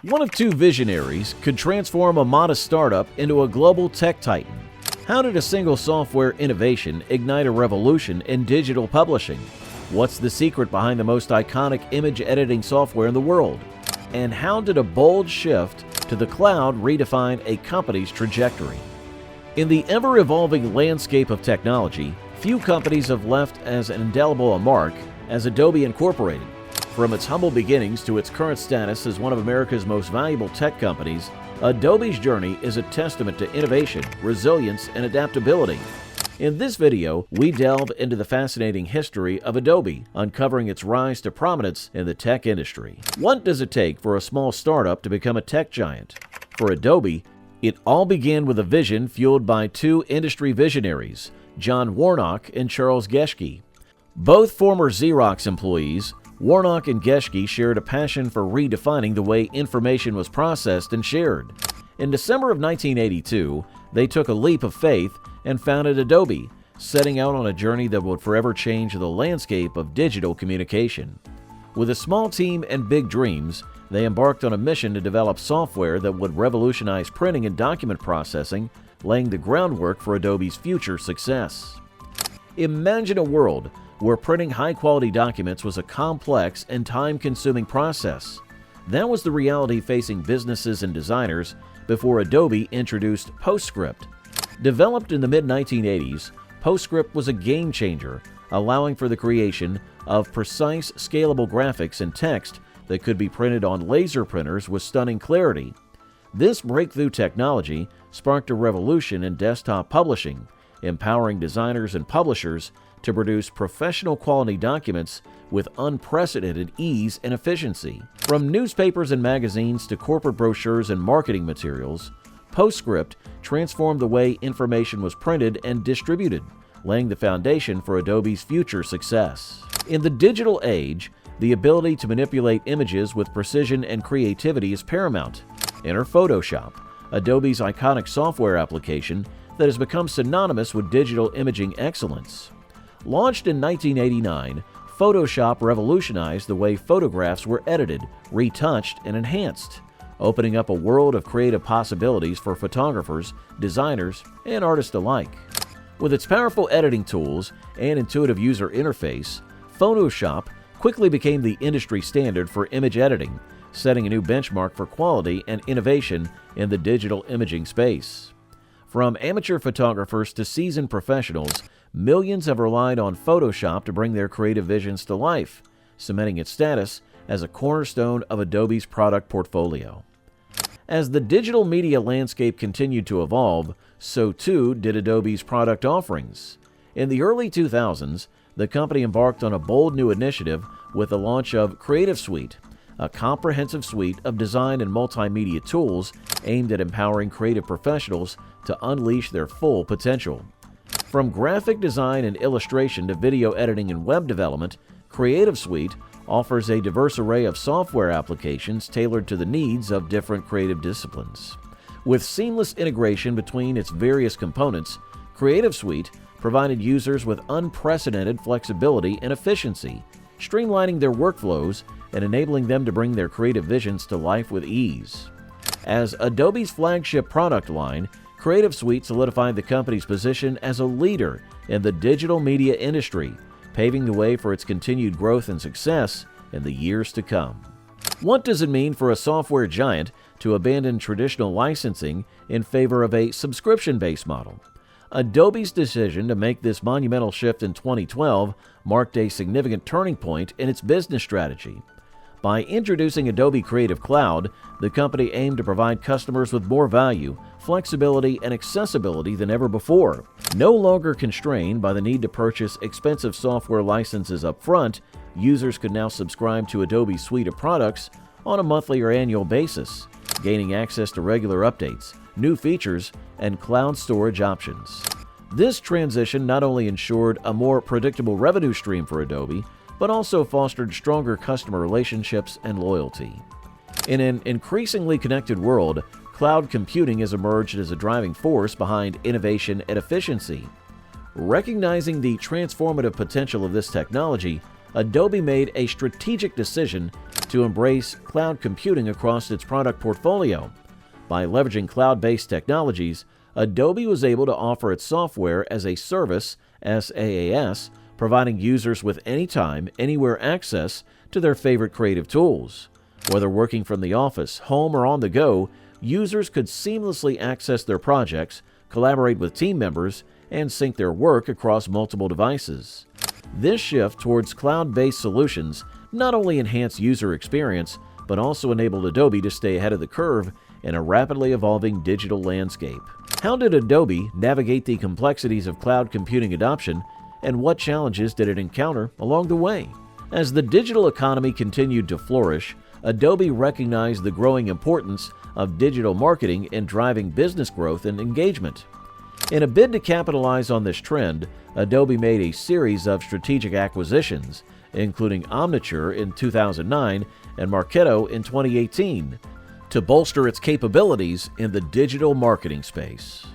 One of two visionaries could transform a modest startup into a global tech titan. How did a single software innovation ignite a revolution in digital publishing? What's the secret behind the most iconic image editing software in the world? And how did a bold shift to the cloud redefine a company's trajectory? In the ever-evolving landscape of technology, few companies have left as indelible a mark as Adobe Incorporated. From its humble beginnings to its current status as one of America's most valuable tech companies, Adobe's journey is a testament to innovation, resilience, and adaptability. In this video, we delve into the fascinating history of Adobe, uncovering its rise to prominence in the tech industry. What does it take for a small startup to become a tech giant? For Adobe, it all began with a vision fueled by two industry visionaries, John Warnock and Charles Geschke. Both former Xerox employees, Warnock and Geschke shared a passion for redefining the way information was processed and shared. In December of 1982, they took a leap of faith and founded Adobe, setting out on a journey that would forever change the landscape of digital communication. With a small team and big dreams, they embarked on a mission to develop software that would revolutionize printing and document processing, laying the groundwork for Adobe's future success. Imagine a world where printing high-quality documents was a complex and time-consuming process. That was the reality facing businesses and designers before Adobe introduced PostScript. Developed in the mid-1980s, PostScript was a game-changer, allowing for the creation of precise, scalable graphics and text that could be printed on laser printers with stunning clarity. This breakthrough technology sparked a revolution in desktop publishing, empowering designers and publishers to produce professional quality documents with unprecedented ease and efficiency. From newspapers and magazines to corporate brochures and marketing materials, PostScript transformed the way information was printed and distributed, laying the foundation for Adobe's future success. In the digital age, the ability to manipulate images with precision and creativity is paramount. Enter Photoshop, Adobe's iconic software application that has become synonymous with digital imaging excellence. Launched in 1989, Photoshop revolutionized the way photographs were edited, retouched, and enhanced, opening up a world of creative possibilities for photographers, designers, and artists alike. With its powerful editing tools and intuitive user interface, Photoshop quickly became the industry standard for image editing, setting a new benchmark for quality and innovation in the digital imaging space. From amateur photographers to seasoned professionals, millions have relied on Photoshop to bring their creative visions to life, cementing its status as a cornerstone of Adobe's product portfolio. As the digital media landscape continued to evolve, so too did Adobe's product offerings. In the early 2000s, the company embarked on a bold new initiative with the launch of Creative Suite, a comprehensive suite of design and multimedia tools aimed at empowering creative professionals to unleash their full potential. From graphic design and illustration to video editing and web development, Creative Suite offers a diverse array of software applications tailored to the needs of different creative disciplines. With seamless integration between its various components, Creative Suite provided users with unprecedented flexibility and efficiency, streamlining their workflows and enabling them to bring their creative visions to life with ease. As Adobe's flagship product line, Creative Suite solidified the company's position as a leader in the digital media industry, paving the way for its continued growth and success in the years to come. What does it mean for a software giant to abandon traditional licensing in favor of a subscription-based model? Adobe's decision to make this monumental shift in 2012 marked a significant turning point in its business strategy. By introducing Adobe Creative Cloud, the company aimed to provide customers with more value, flexibility, and accessibility than ever before. No longer constrained by the need to purchase expensive software licenses up front, users could now subscribe to Adobe's suite of products on a monthly or annual basis, gaining access to regular updates, new features, and cloud storage options. This transition not only ensured a more predictable revenue stream for Adobe, but also fostered stronger customer relationships and loyalty. In an increasingly connected world, cloud computing has emerged as a driving force behind innovation and efficiency. Recognizing the transformative potential of this technology, Adobe made a strategic decision to embrace cloud computing across its product portfolio. By leveraging cloud-based technologies, Adobe was able to offer its software as a service, SaaS, providing users with anytime, anywhere access to their favorite creative tools. Whether working from the office, home, or on the go, users could seamlessly access their projects, collaborate with team members, and sync their work across multiple devices. This shift towards cloud-based solutions not only enhanced user experience, but also enabled Adobe to stay ahead of the curve in a rapidly evolving digital landscape. How did Adobe navigate the complexities of cloud computing adoption, and what challenges did it encounter along the way? As the digital economy continued to flourish, Adobe recognized the growing importance of digital marketing in driving business growth and engagement. In a bid to capitalize on this trend, Adobe made a series of strategic acquisitions, including Omniture in 2009 and Marketo in 2018, to bolster its capabilities in the digital marketing space.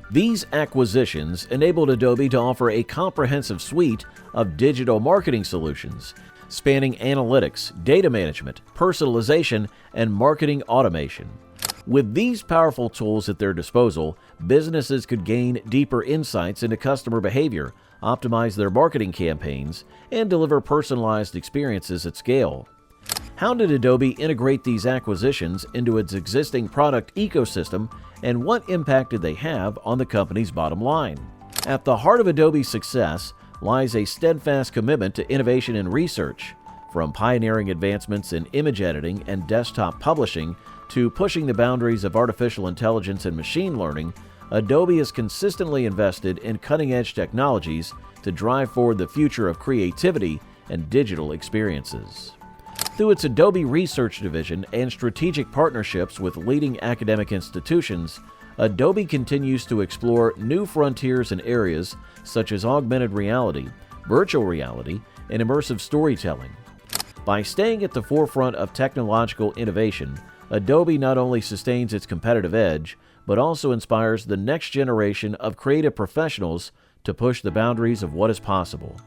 These acquisitions enabled Adobe to offer a comprehensive suite of digital marketing solutions, spanning analytics, data management, personalization, and marketing automation. With these powerful tools at their disposal, businesses could gain deeper insights into customer behavior, optimize their marketing campaigns, and deliver personalized experiences at scale. How did Adobe integrate these acquisitions into its existing product ecosystem, and what impact did they have on the company's bottom line? At the heart of Adobe's success lies a steadfast commitment to innovation and research. From pioneering advancements in image editing and desktop publishing to pushing the boundaries of artificial intelligence and machine learning, Adobe has consistently invested in cutting-edge technologies to drive forward the future of creativity and digital experiences. Through its Adobe Research Division and strategic partnerships with leading academic institutions, Adobe continues to explore new frontiers in areas such as augmented reality, virtual reality, and immersive storytelling. By staying at the forefront of technological innovation, Adobe not only sustains its competitive edge, but also inspires the next generation of creative professionals to push the boundaries of what is possible.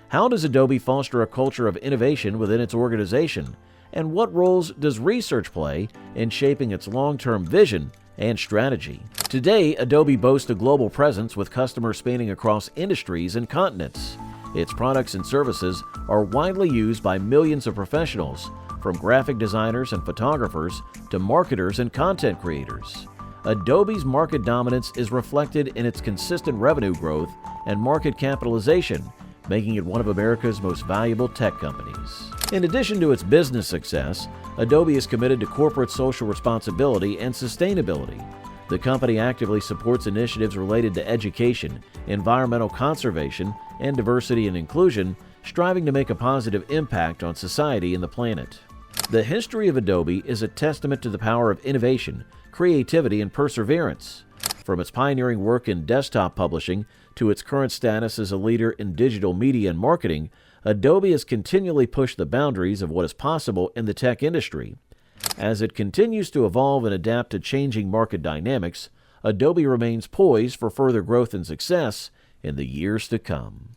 How does Adobe foster a culture of innovation within its organization? And what roles does research play in shaping its long-term vision and strategy? Today, Adobe boasts a global presence with customers spanning across industries and continents. Its products and services are widely used by millions of professionals, from graphic designers and photographers to marketers and content creators. Adobe's market dominance is reflected in its consistent revenue growth and market capitalization, making it one of America's most valuable tech companies. In addition to its business success, Adobe is committed to corporate social responsibility and sustainability. The company actively supports initiatives related to education, environmental conservation, and diversity and inclusion, striving to make a positive impact on society and the planet. The history of Adobe is a testament to the power of innovation, creativity, and perseverance. From its pioneering work in desktop publishing to its current status as a leader in digital media and marketing, Adobe has continually pushed the boundaries of what is possible in the tech industry. As it continues to evolve and adapt to changing market dynamics, Adobe remains poised for further growth and success in the years to come.